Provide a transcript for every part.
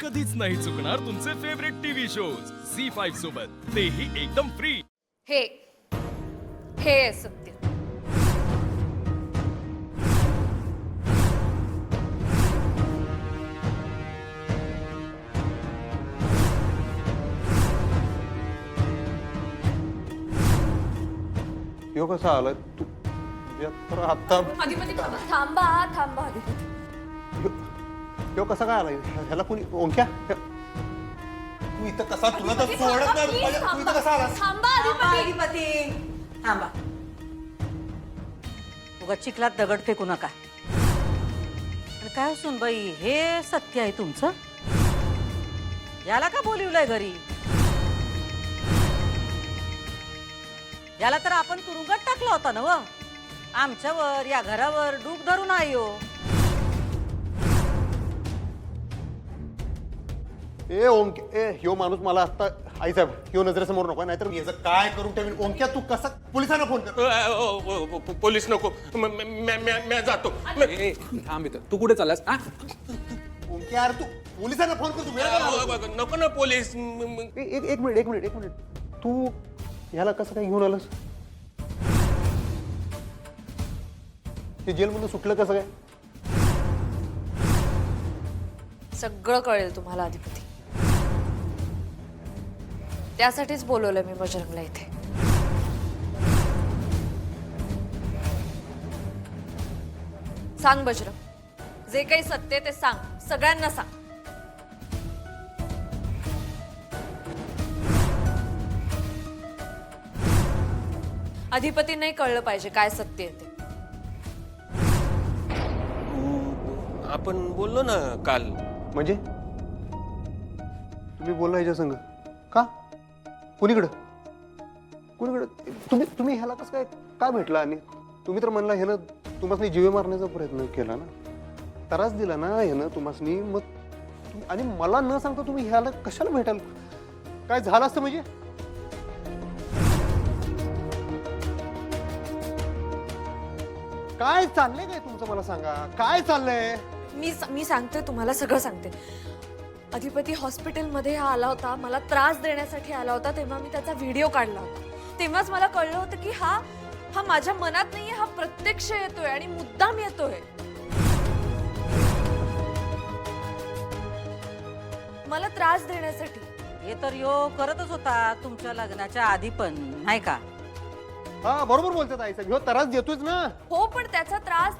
कधीच नाही चुकणार तुमचे फेवरेट टीव्ही शोज झी5 सोबत, तेही एकदम फ्री. हे हे आहे सत्य. यो कसा आलाय तू तर आता अधिपती थांबा थांबा अधिपती. यो कसा काय आलाय ह्याला कोणी ओंक्या तू इथं कसा तुला तर सोडत नाही Please तू इथं कसा आलास थांबा अधिपती. अधिपती थांबा. उगा चिखलात दगड फेकू नका. आणि काय असून बाई हे सत्य आहे तुमचं? याला का बोलिवलंय घरी? याला तर आपण तुरुंगात टाकला होता ना व. आमच्यावर या घरावर डूक धरून आहे हो. ए ओंक्या ए ह्यो माणूस मला आता आई साहेब ह्यो नजरेसमोर नको नाहीतर याचं काय करून ठेवीन ओंक्या तू कसा पोलिसांना फोन कर पोलीस नको मी जातो. थांब इथं. तू कुठे चाललास? ओंक्या यार तू पोलिसांना फोन कर तू वेळ का घालवतोस? नको ना पोलीस. एक मिनिट तू ह्याला कसं काय घेऊन आलास? ते जेलमधून सुटलं कसं काय? सगळं कळेल तुम्हाला अधिपती. त्यासाठीच बोलवलंय मी बजरंगला इथे. सांग बजरंग, जे काही सत्य आहे ते सांग, सगळ्यांना सांग. अधिपती नाही कळलं पाहिजे काय सत्य आहे ते. आपण बोललो ना काल. म्हणजे तुम्ही बोलला ह्याच्या संग का? कुणीकडं तुम्ही ह्याला कसं काय भेटला? आणि तुम्ही तर म्हणला ह्यानं तुम्हाला जीवे मारण्याचा प्रयत्न केला ना, त्रास दिला ना ह्यानं तुम्हाला. मग आणि मला न सांगता तुम्ही ह्याला कशाला भेटाल? काय झालं असतं म्हणजे? काय चाललंय काय तुमचं? मला सांगा काय चाललंय? मी सांगते तुम्हाला, सगळं सांगते. अधिपती हॉस्पिटलमध्ये हा आला होता, मला त्रास देण्यासाठी आला होता. तेव्हा मी त्याचा व्हिडिओ काढला होता. तेव्हाच मला कळलं होतं की हा माझ्या मनात नाहीये, हा प्रत्यक्ष येतोय आणि मुद्दाम येतोय. मला त्रास देण्यासाठी. हे तर यो करतच होता तुमच्या लग्नाच्या आधी पण, नाही का? हा बरोबर बोलतात आई साहेब, ह्यो त्रास देतोच ना. हो, पण त्याचा त्रास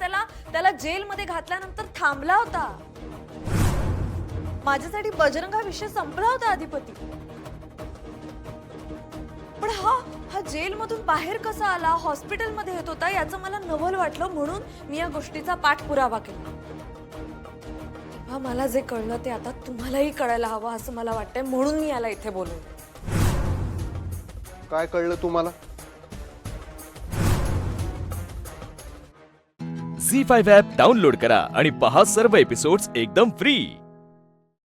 त्याला जेलमध्ये घातल्यानंतर थांबला होता. माझ्यासाठी बजरंग हा विषय संपला होता अधिपती. पण हा जेलमधून बाहेर कसा आला, हॉस्पिटलमध्ये येत होता, याचं मला नवल वाटलं. म्हणून मी या गोष्टीचा पाठपुरावा केला. तेव्हा मला जे कळलं ते आता तुम्हालाही कळायला हवं असं मला वाटतंय. म्हणून मी याला इथे बोलवलं. काय कळलं तुम्हाला? झी5 ॲप डाउनलोड करा आणि पहा सर्व एपिसोड्स एकदम फ्री.